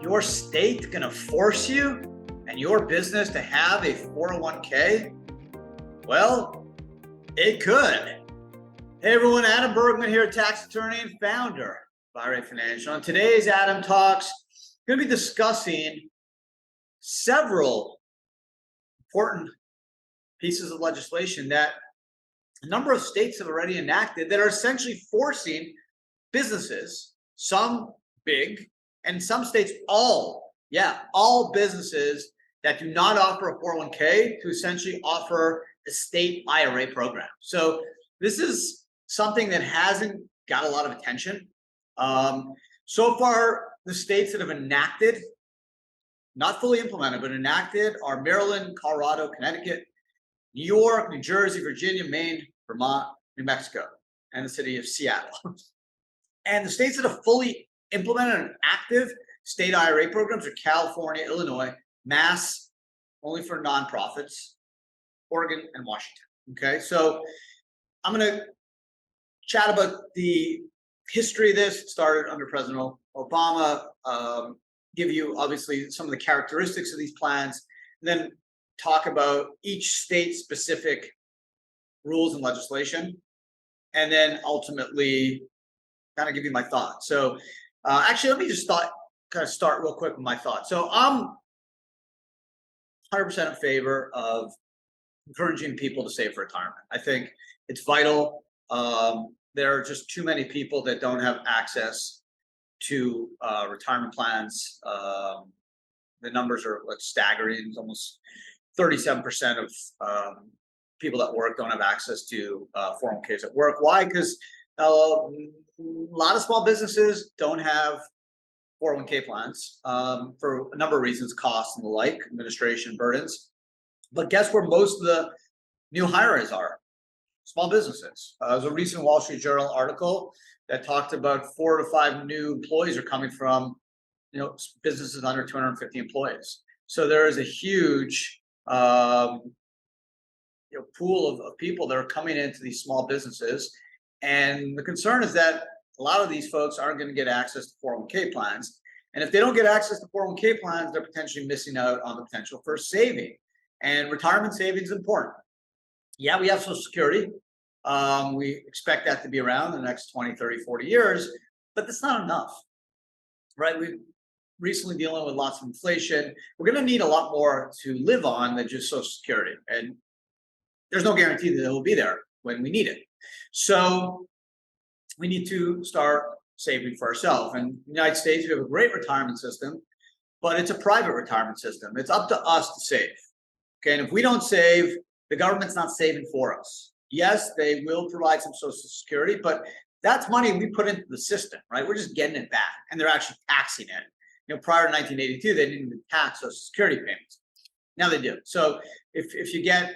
your state going to force you and your business to have a 401k? Well, it could. Hey everyone, Adam Bergman here, tax attorney and founder of IRA Financial. On today's Adam Talks, I'm going to be discussing several important pieces of legislation that a number of states have already enacted that are essentially forcing businesses, some big, and some states all businesses that do not offer a 401k to essentially offer a state IRA program. So this is something that hasn't got a lot of attention. So far, the states that have enacted, not fully implemented, but enacted are Maryland, Colorado, Connecticut, New York, New Jersey, Virginia, Maine, Vermont, New Mexico, and the city of Seattle. And the states that have fully implemented an active state IRA programs are California, Illinois, Mass, only for nonprofits, Oregon, and Washington. Okay, so I'm going to chat about the history of this. It started under President Obama, give you obviously some of the characteristics of these plans, and then talk about each state specific rules and legislation, and then ultimately kind of give you my thoughts. So actually, let me just start real quick with my thoughts. So I'm 100% in favor of encouraging people to save for retirement. I think it's vital. There are just too many people that don't have access to retirement plans. The numbers are staggering. It's almost 37% of people that work don't have access to 401ks at work. Why? Because a lot of small businesses don't have 401k plans for a number of reasons, costs and the like, administration burdens. But guess where most of the new hires are? Small businesses. There was a recent Wall Street Journal article that talked about 4 to 5 new employees are coming from, businesses under 250 employees. So there is a huge, pool of people that are coming into these small businesses, and the concern is that a lot of these folks aren't going to get access to 401k plans, and if they don't get access to 401k plans, they're potentially missing out on the potential for saving. And retirement savings is important. Yeah, we have Social Security. We expect that to be around in the next 20, 30, 40 years, but that's not enough, right? We've recently dealing with lots of inflation. We're going to need a lot more to live on than just Social Security. And there's no guarantee that it will be there when we need it. So we need to start saving for ourselves. And in the United States, we have a great retirement system, but it's a private retirement system. It's up to us to save. Okay, and if we don't save, the government's not saving for us. Yes, they will provide some Social Security, but that's money we put into the system, right? We're just getting it back, and they're actually taxing it. Prior to 1982, they didn't even tax Social Security payments. Now they do. So if you get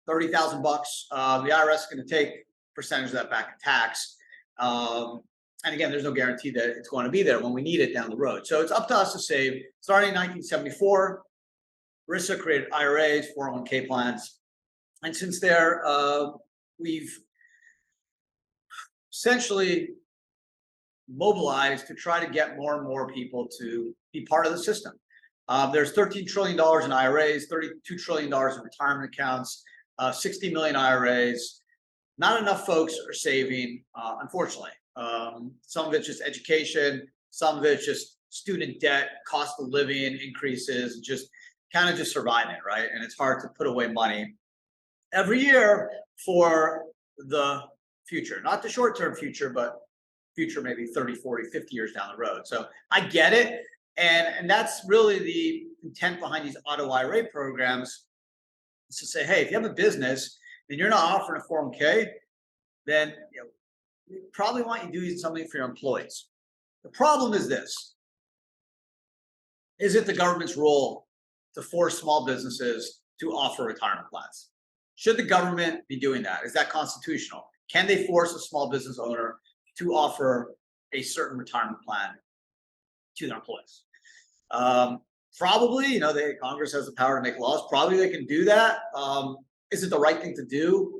$30,000, the IRS is going to take a percentage of that back in tax. And again, there's no guarantee that it's going to be there when we need it down the road. So it's up to us to save. Starting in 1974, ERISA created IRAs, 401k plans. And since there, we've essentially mobilized to try to get more and more people to be part of the system. There's $13 trillion in IRAs, $32 trillion in retirement accounts, 60 million IRAs. Not enough folks are saving, unfortunately. Some of it's just education, some of it's just student debt, cost of living increases, just kind of just surviving, right? And it's hard to put away money every year for the future, not the short-term future, but future maybe 30, 40, 50 years down the road. So I get it. And that's really the intent behind these auto IRA programs, is to say, hey, if you have a business and you're not offering a 401k, then we probably want you doing something for your employees. The problem is this. Is it the government's role to force small businesses to offer retirement plans? Should the government be doing that? Is that constitutional? Can they force a small business owner to offer a certain retirement plan to their employees? Probably, Congress has the power to make laws. Probably they can do that. Is it the right thing to do?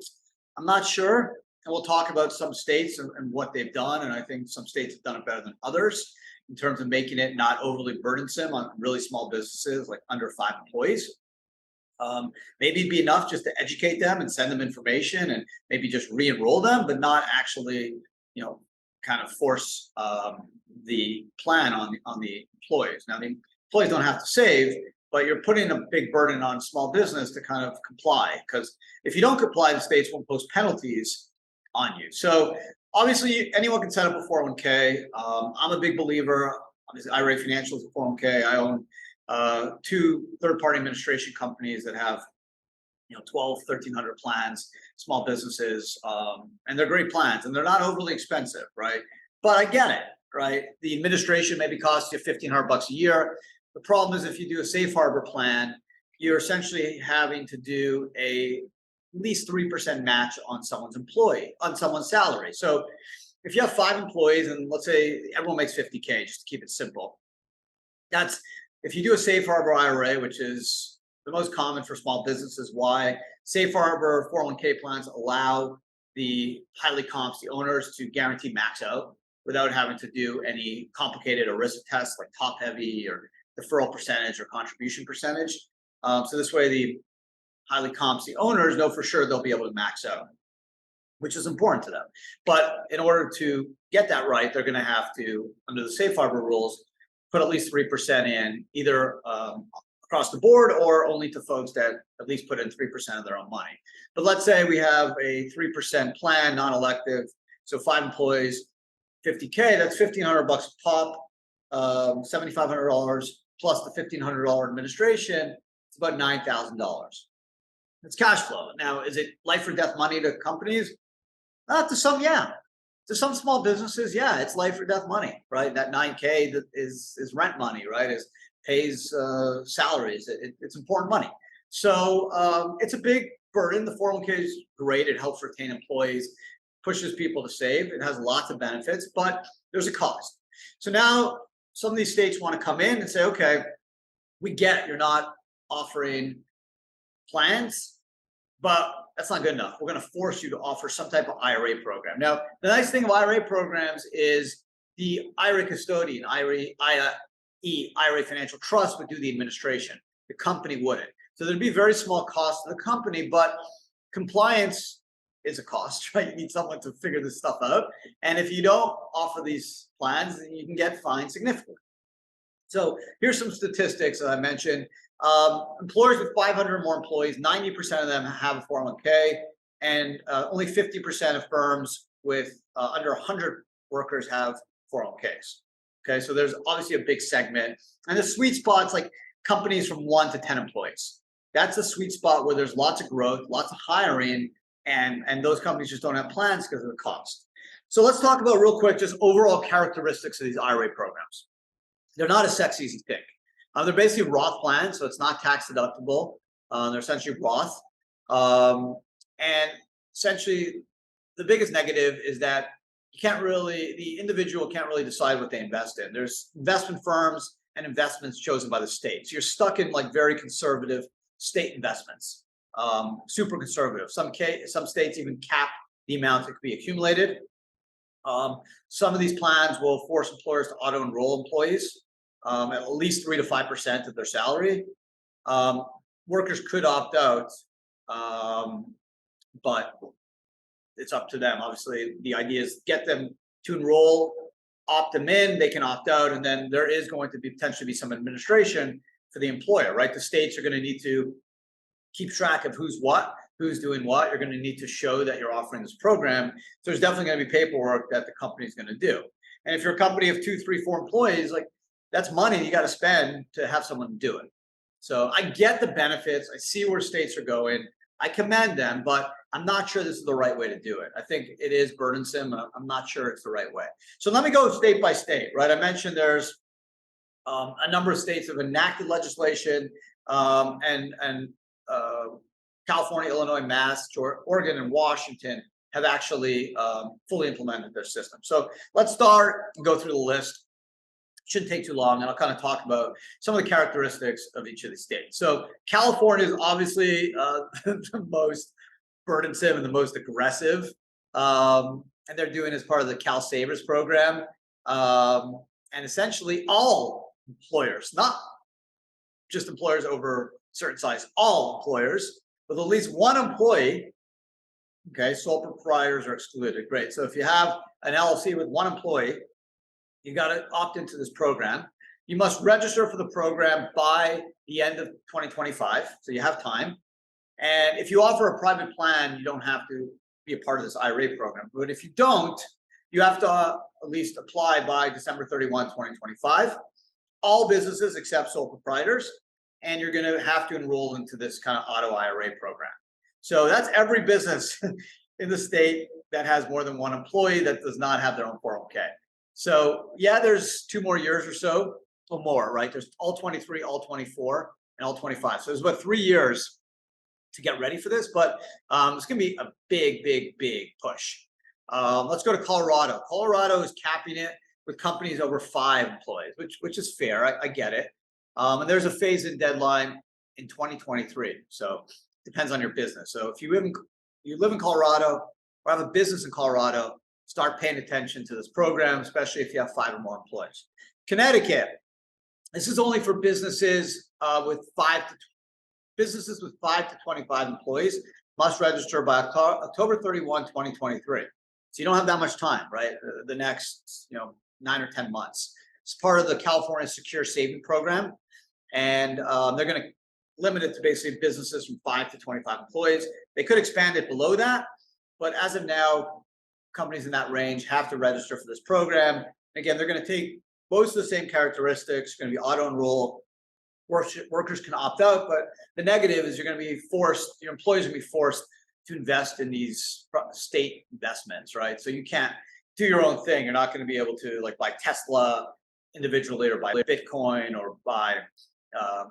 I'm not sure. And we'll talk about some states and what they've done. And I think some states have done it better than others. in terms of making it not overly burdensome on really small businesses, like under 5 employees. Maybe it'd be enough just to educate them and send them information and maybe just re-enroll them, but not actually, kind of force the plan on the employees. Now, the employees don't have to save, but you're putting a big burden on small business to kind of comply, because if you don't comply, the states will impose penalties on you. So obviously, anyone can set up a 401k. I'm a big believer. Obviously, IRA Financial is a 401k. I own 2 third-party administration companies that have 1,200-1,300 plans, small businesses, and they're great plans, and they're not overly expensive, right? But I get it, right? The administration maybe costs you $1,500 a year. The problem is if you do a safe harbor plan, you're essentially having to do at least 3% match on someone's salary. So if you have 5 employees and let's say everyone makes 50K, just to keep it simple, that's, if you do a safe harbor IRA, which is the most common for small businesses, why safe harbor 401k plans allow the highly comps, the owners, to guarantee max out without having to do any complicated ERISA tests like top heavy or deferral percentage or contribution percentage. So this way the highly comps, the owners, know for sure they'll be able to max out, which is important to them. But in order to get that right, they're going to have to, under the safe harbor rules, put at least 3% in, either across the board or only to folks that at least put in 3% of their own money. But let's say we have a 3% plan, non-elective, so 5 employees, 50K, that's $1,500 a pop, $7,500 plus the $1,500 administration, it's about $9,000. It's cash flow. Now, is it life or death money to companies? To some, yeah. To some small businesses, yeah, it's life or death money, right? That 9K that is rent money, right? Pays salaries. It's important money. So it's a big burden. The 401k is great. It helps retain employees, pushes people to save. It has lots of benefits, but there's a cost. So now some of these states want to come in and say, okay, we get you're not offering plans, but that's not good enough. We're going to force you to offer some type of IRA program. Now, the nice thing of IRA programs is the IRA custodian, IRA Financial Trust would do the administration. The company wouldn't. So there'd be very small cost to the company, but compliance is a cost, right? You need someone to figure this stuff out. And if you don't offer these plans, then you can get fined significantly. So here's some statistics that I mentioned. Employers with 500 or more employees, 90% of them have a 401k, and only 50% of firms with under 100 workers have 401ks. Okay, so there's obviously a big segment, and the sweet spot's like companies from 1 to 10 employees. That's a sweet spot where there's lots of growth, lots of hiring, and those companies just don't have plans because of the cost. So let's talk about real quick just overall characteristics of these IRA programs. They're not as sexy as you think. They're basically Roth plans, so it's not tax deductible. They're essentially Roth. And essentially, the biggest negative is that the individual can't really decide what they invest in. There's investment firms and investments chosen by the states. You're stuck in like very conservative state investments, super conservative. Some states even cap the amount that could be accumulated. Some of these plans will force employers to auto-enroll employees at least 3 to 5% of their salary. Workers could opt out, but it's up to them. Obviously, the idea is get them to enroll, opt them in, they can opt out, and then there is going to be potentially be some administration for the employer, right? The states are going to need to keep track of who's doing what. You're going to need to show that you're offering this program. So there's definitely going to be paperwork that the company is going to do. And if you're a company of 2, 3, 4 employees, like that's money you got to spend to have someone do it. So I get the benefits. I see where states are going. I commend them, but I'm not sure this is the right way to do it. I think it is burdensome. I'm not sure it's the right way. So let me go state by state, right? I mentioned there's a number of states have enacted legislation, and California, Illinois, Mass, Oregon, and Washington have actually fully implemented their system. So let's start and go through the list. Shouldn't take too long, and I'll kind of talk about some of the characteristics of each of the states. So California is obviously the most burdensome and the most aggressive, and they're doing as part of the Cal Savers program. and essentially all employers, not just employers over certain size, all employers with at least one employee. Okay, sole proprietors are excluded. Great. So if you have an LLC with one employee, you got to opt into this program. You must register for the program by the end of 2025, so you have time. And if you offer a private plan, you don't have to be a part of this IRA program. But if you don't, you have to at least apply by December 31, 2025. All businesses except sole proprietors, and you're going to have to enroll into this kind of auto IRA program. So that's every business in the state that has more than one employee that does not have their own 401k. So yeah, there's 2 more years or so, or more, right? There's all 23, all 24, and all 25. So there's about 3 years to get ready for this, but it's going to be a big push. Let's go to Colorado. Colorado is capping it with companies over 5 employees, which is fair. I get it. And there's a phase-in deadline in 2023. So it depends on your business. So if you live in Colorado or have a business in Colorado, start paying attention to this program, especially if you have 5 or more employees. Connecticut. This is only for businesses with 5 to 25 employees. Must register by October 31, 2023. So you don't have that much time, right? The next 9 or 10 months. It's part of the California Secure Saving Program, and they're going to limit it to basically businesses from 5 to 25 employees. They could expand it below that, but as of now, companies in that range have to register for this program. Again, they're going to take most of the same characteristics. It's going to be auto enroll. Workers can opt out, but the negative is you're going to be forced. Your employees are going to be forced to invest in these state investments, right? So you can't do your own thing. You're not going to be able to like buy Tesla individually or buy Bitcoin or buy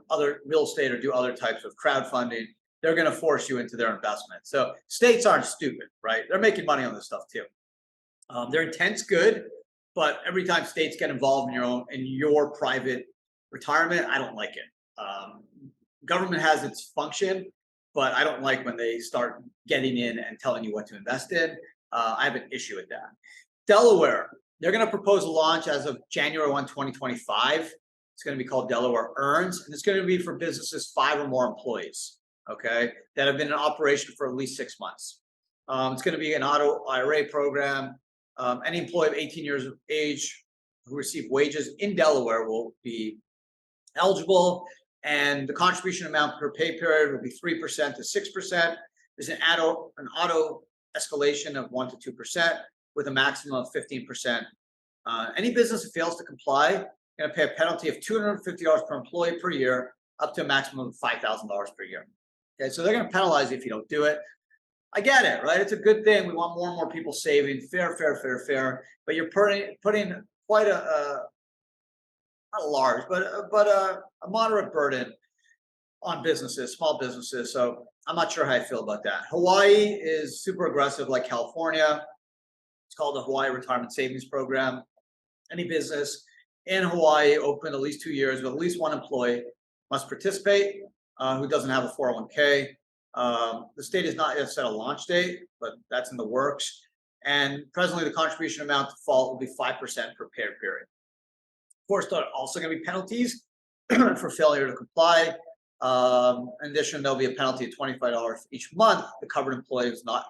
other real estate or do other types of crowdfunding. They're going to force you into their investment. So states aren't stupid, right? They're making money on this stuff too. Their intent's good, but every time states get involved in your private retirement, I don't like it. Government has its function, but I don't like when they start getting in and telling you what to invest in. I have an issue with that. Delaware, they're going to propose a launch as of January 1, 2025. It's going to be called Delaware Earns, and it's going to be for businesses 5 or more employees, okay, that have been in operation for at least 6 months. It's going to be an auto IRA program. Any employee of 18 years of age who receive wages in Delaware will be eligible, and the contribution amount per pay period will be 3% to 6%. There's an auto escalation of 1% to 2% with a maximum of 15%. Any business that fails to comply is going to pay a penalty of $250 per employee per year, up to a maximum of $5,000 per year. Okay, so they're going to penalize you if you don't do it. I get it, right? It's a good thing. We want more and more people saving. Fair. But you're putting quite not a large, but a moderate burden on businesses, small businesses. So I'm not sure how I feel about that. Hawaii is super aggressive like California. It's called the Hawaii Retirement Savings Program. Any business in Hawaii open at least 2 years with at least one employee must participate who doesn't have a 401k. The state has not yet set a launch date, but that's in the works. And presently, the contribution amount to default will be 5% per pay period. Of course, there are also going to be penalties for failure to comply. In addition, there'll be a penalty of $25 each month the covered employee is not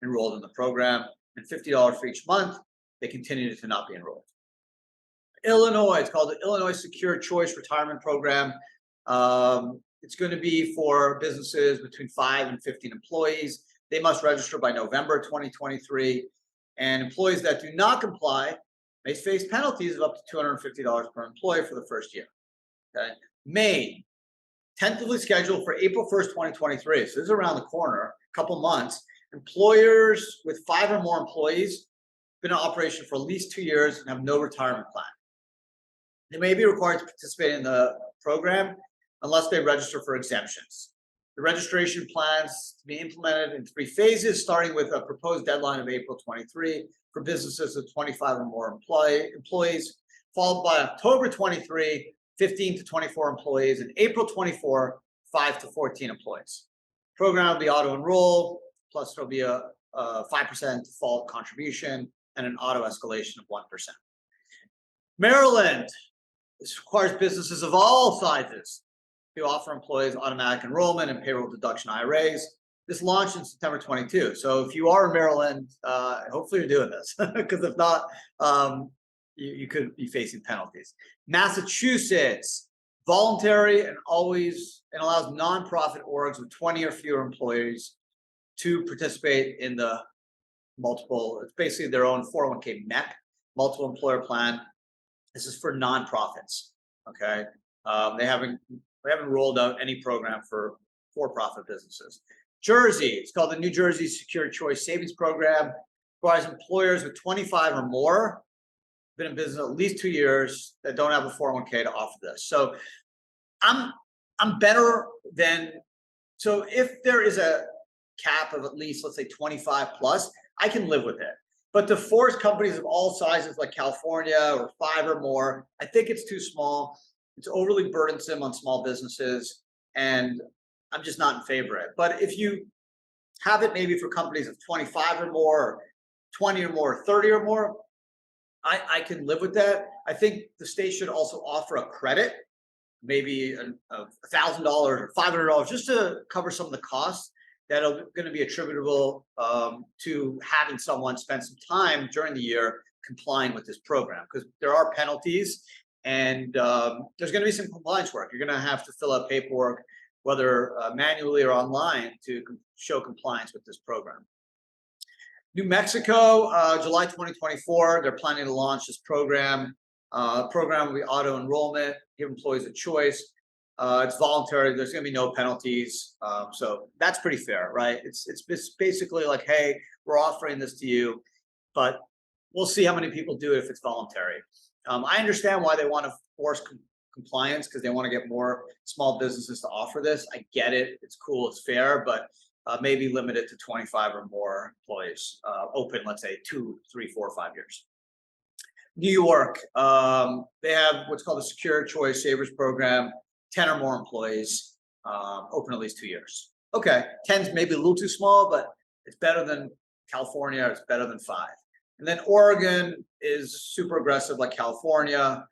enrolled in the program, and $50 for each month they continue to not be enrolled. Illinois, it's called the Illinois Secure Choice Retirement Program. It's going to be for businesses between 5 and 15 employees. They must register by November 2023, and employees that do not comply may face penalties of up to $250 per employee for the first year. Okay, Maine, tentatively scheduled for April 1st, 2023. So this is around the corner, a couple months. Employers with 5 or more employees been in operation for at least 2 years and have no retirement plan. They may be required to participate in the program unless they register for exemptions. The registration plans to be implemented in 3 phases, starting with a proposed deadline of April 23 for businesses with 25 or more employees, followed by October 23, 15 to 24 employees, and April 24, 5 to 14 employees. The program will be auto enroll, plus there'll be a 5% default contribution and an auto escalation of 1%. Maryland, this requires businesses of all sizes to offer employees automatic enrollment and payroll deduction IRAs. This launched in September 22. So if you are in Maryland, hopefully you're doing this, because if not, you could be facing penalties. Massachusetts, voluntary and allows nonprofit orgs with 20 or fewer employees to participate in the it's basically their own 401k MEP, multiple employer plan. This is for nonprofits. Okay, they haven't rolled out any program for for-profit businesses. Jersey, it's called the New Jersey Secure Choice Savings Program. Requires employers with 25 or more, been in business at least 2 years, that don't have a 401k to offer this. So I'm better than, so if there is a cap of at least, let's say 25 plus, I can live with it. But to force companies of all sizes like California or 5 or more, I think it's too small. It's overly burdensome on small businesses, and I'm just not in favor of it. But if you have it maybe for companies of 25 or more, or 20 or more, 30 or more, I can live with that. I think the state should also offer a credit, maybe $1,000 or $500, just to cover some of the costs that are going to be attributable to having someone spend some time during the year complying with this program, because there are penalties, and there's going to be some compliance work. You're going to have to fill out paperwork, whether manually or online, to show compliance with this program. New Mexico, July 2024, they're planning to launch this program. Program will be auto enrollment, give employees a choice. It's voluntary. There's going to be no penalties. So that's pretty fair, right? It's basically like, hey, we're offering this to you, but we'll see how many people do it if it's voluntary. I understand why they want to force compliance, because they want to get more small businesses to offer this. I get it. It's cool. It's fair, but maybe limit it to 25 or more employees, open, let's say 2, 3, 4, 5 years. New York, they have what's called the Secure Choice Savers Program, 10 or more employees, open at least 2 years. Okay, 10's maybe a little too small, but it's better than California, it's better than 5. And then Oregon is super aggressive like California.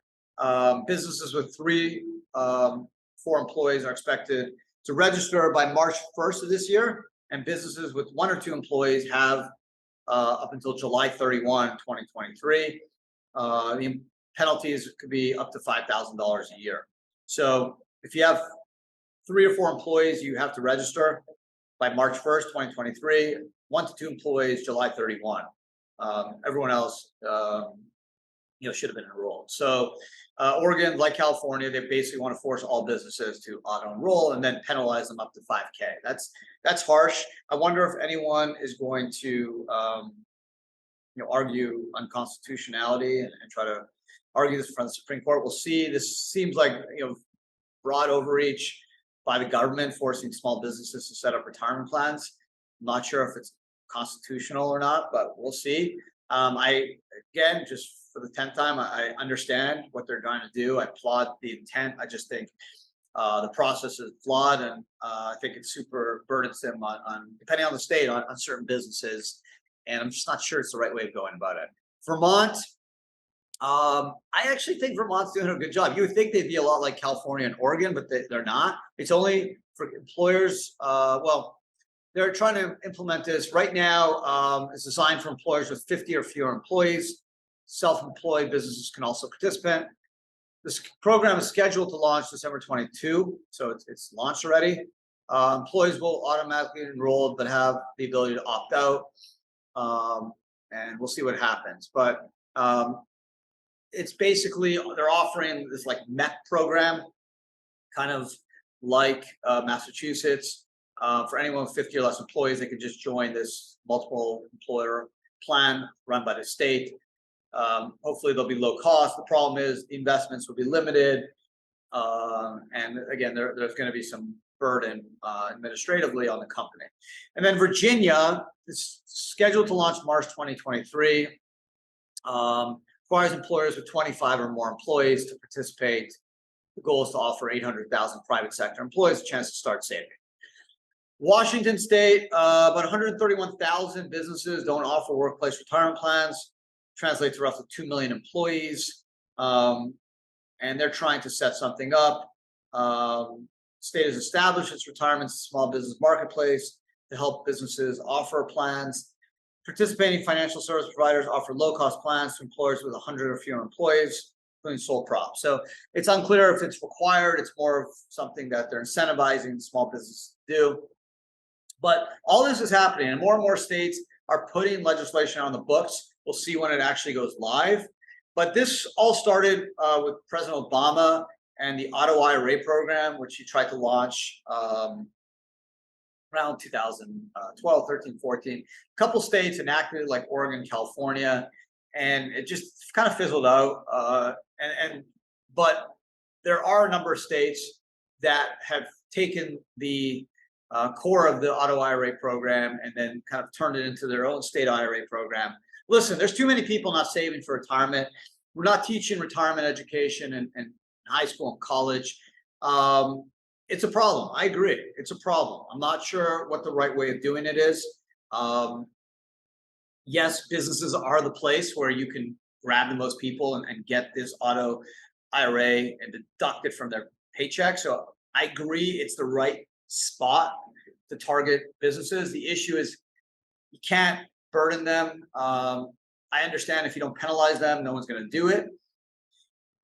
Businesses with 3, 4 employees are expected to register by March 1st of this year, and businesses with 1 or 2 employees have up until July 31, 2023. The penalties could be up to $5,000 a year. So if you have 3 or 4 employees, you have to register by March 1st, 2023. 1 to 2 employees, July 31. Everyone else, should have been enrolled. So Oregon, like California, they basically want to force all businesses to auto enroll and then penalize them up to 5K. That's harsh. I wonder if anyone is going to argue unconstitutionality and try to argue this in front of the Supreme Court. We'll see. This seems like broad overreach by the government, forcing small businesses to set up retirement plans. I'm not sure if it's constitutional or not, but we'll see. Again, just for the 10th time, I understand what they're trying to do. I applaud the intent. I just think the process is flawed, and I think it's super burdensome on depending on the state, on certain businesses. And I'm just not sure it's the right way of going about it. Vermont, I actually think Vermont's doing a good job. You would think they'd be a lot like California and Oregon, but they're not. It's only for employers. They're trying to implement this right now. It's designed for employers with 50 or fewer employees. Self-employed businesses can also participate. This program is scheduled to launch December 22, so it's launched already. Employees will automatically enroll, but have the ability to opt out, and we'll see what happens. But it's basically, they're offering this like MEP program, kind of like Massachusetts. For anyone with 50 or less employees, they can just join this multiple employer plan run by the state. Hopefully they'll be low cost. The problem is the investments will be limited. And again, there's going to be some burden administratively on the company. And then Virginia is scheduled to launch March 2023. Requires employers with 25 or more employees to participate. The goal is to offer 800,000 private sector employees a chance to start saving. Washington State, about 131,000 businesses don't offer workplace retirement plans. Translates to roughly 2 million employees. and they're trying to set something up. State has established its retirement small business marketplace to help businesses offer plans. Participating financial service providers offer low-cost plans to employers with 100 or fewer employees, including sole prop. So it's unclear if it's required. It's more of something that they're incentivizing small businesses to do. But all this is happening, and more states are putting legislation on the books. We'll see when it actually goes live. But this all started with President Obama and the auto IRA program, which he tried to launch around 2012, 13, 14. A couple states enacted it, like Oregon, California, and it just kind of fizzled out. But there are a number of states that have taken the core of the auto IRA program and then kind of turned it into their own state IRA program. Listen, there's too many people not saving for retirement. We're not teaching retirement education in high school and college. It's a problem. I agree. It's a problem. I'm not sure what the right way of doing it is. Yes, businesses are the place where you can grab the most people and get this auto IRA and deduct it from their paycheck. So I agree it's the right spot to target businesses. The issue is you can't burden them. I understand if you don't penalize them, no one's going to do it.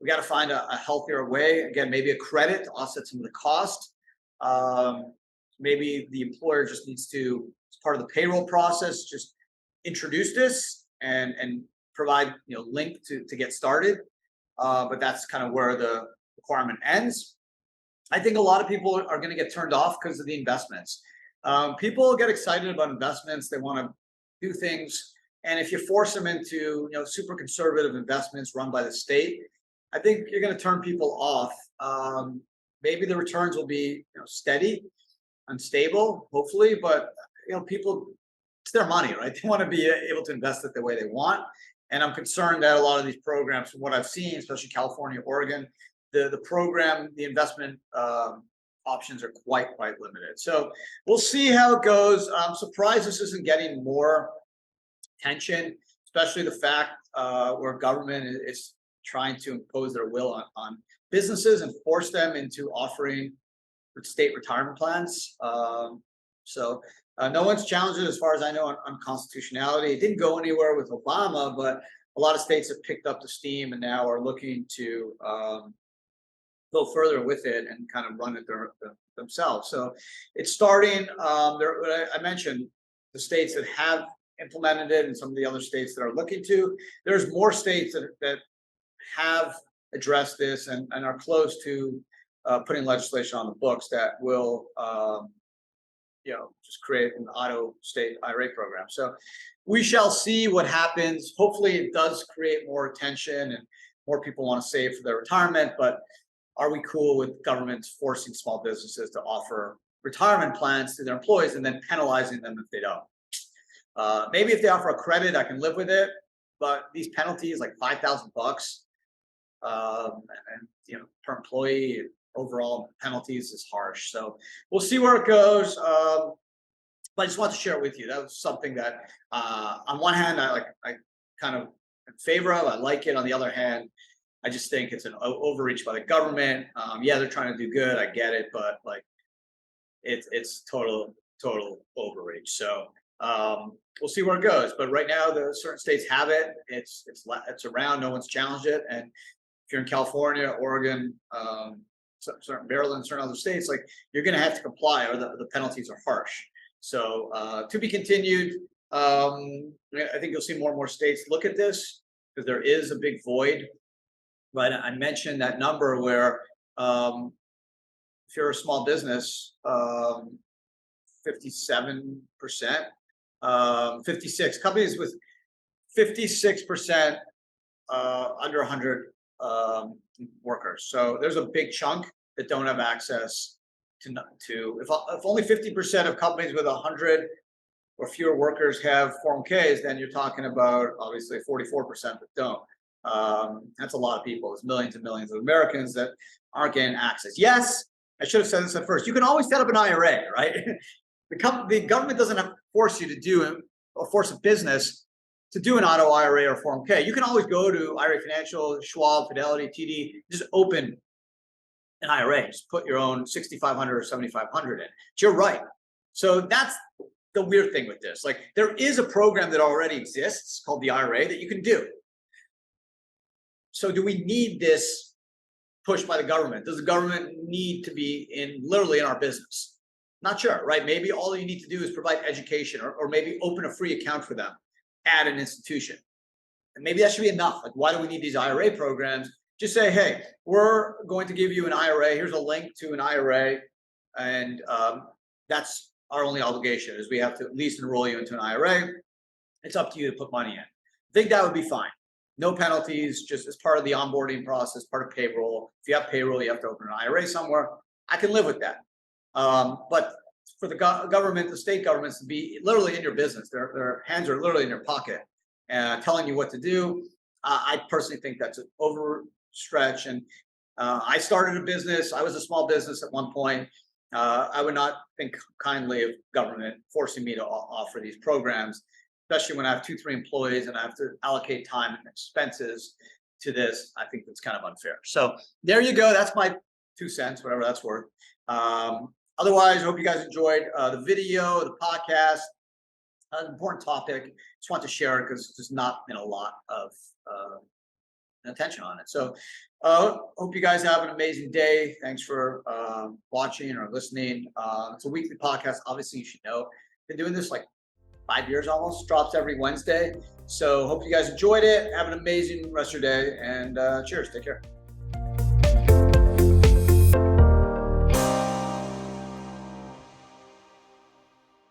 We got to find a healthier way. Again, maybe a credit to offset some of the cost. Maybe the employer just needs to, as part of the payroll process, just introduce this and provide link to get started. But that's kind of where the requirement ends. I think a lot of people are going to get turned off because of the investments. People get excited about investments. They want to do things. And if you force them into super conservative investments run by the state, I think you're going to turn people off. Maybe the returns will be steady, unstable, hopefully, but people, it's their money, right? They want to be able to invest it the way they want. And I'm concerned that a lot of these programs, from what I've seen, especially California, Oregon, the program, the investment options are quite limited. So we'll see how it goes. I'm surprised this isn't getting more attention, especially the fact where government is trying to impose their will on businesses and force them into offering state retirement plans. So no one's challenged it, as far as I know, on constitutionality. It didn't go anywhere with Obama, but a lot of states have picked up the steam and now are looking to go further with it and kind of run it themselves. So it's starting. I mentioned the states that have implemented it and some of the other states that are looking to. There's more states that have addressed this and are close to putting legislation on the books that will just create an auto state IRA program. So we shall see what happens. Hopefully it does create more attention and more people want to save for their retirement, but are we cool with governments forcing small businesses to offer retirement plans to their employees and then penalizing them if they don't? Maybe if they offer a credit, I can live with it, but these penalties, like $5,000 per employee, overall penalties is harsh. So we'll see where it goes. But I just want to share it with you. That was something that, on one hand, I kind of in favor of. I like it. On the other hand, I just think it's an overreach by the government. Yeah, they're trying to do good. I get it, but it's total overreach. So we'll see where it goes. But right now, the certain states have it. It's around. No one's challenged it. And if you're in California, Oregon, certain Maryland, certain other states, you're going to have to comply, or the penalties are harsh. So to be continued. I think you'll see more and more states look at this because there is a big void. Right, I mentioned that number where if you're a small business, 57%, 56 companies with 56% under 100 workers. So there's a big chunk that don't have access to if only 50% of companies with 100 or fewer workers have 401ks, then you're talking about obviously 44% that don't. That's a lot of people. There's millions and millions of Americans that aren't getting access. Yes, I should have said this at first. You can always set up an IRA, right? The government doesn't have to force you to do it or force a business to do an auto IRA or 401k, you can always go to IRA Financial, Schwab, Fidelity, TD, just open an IRA, just put your own 6,500 or 7,500 in. It's your right. So that's the weird thing with this. Like, there is a program that already exists called the IRA that you can do. So do we need this push by the government? Does the government need to be literally in our business? Not sure, right? Maybe all you need to do is provide education, or maybe open a free account for them at an institution. And maybe that should be enough. Like, why do we need these IRA programs? Just say, hey, we're going to give you an IRA. Here's a link to an IRA. And that's our only obligation, is we have to at least enroll you into an IRA. It's up to you to put money in. I think that would be fine. No penalties, just as part of the onboarding process, part of payroll. If you have payroll, you have to open an IRA somewhere. I can live with that. But for the government, the state governments, to be literally in your business, their hands are literally in your pocket, telling you what to do. I personally think that's an overstretch. And I started a business. I was a small business at one point. I would not think kindly of government forcing me to offer these programs, especially when I have 2-3 employees and I have to allocate time and expenses to this. I think that's kind of unfair. So there you go. That's my 2 cents, whatever that's worth. Otherwise, I hope you guys enjoyed the video, the podcast. An important topic. Just want to share it because there's not been a lot of attention on it. So hope you guys have an amazing day. Thanks for watching or listening. It's a weekly podcast. Obviously, you should know. Been doing this like 5 years almost. Drops every Wednesday. So hope you guys enjoyed it. Have an amazing rest of your day, and cheers. Take care.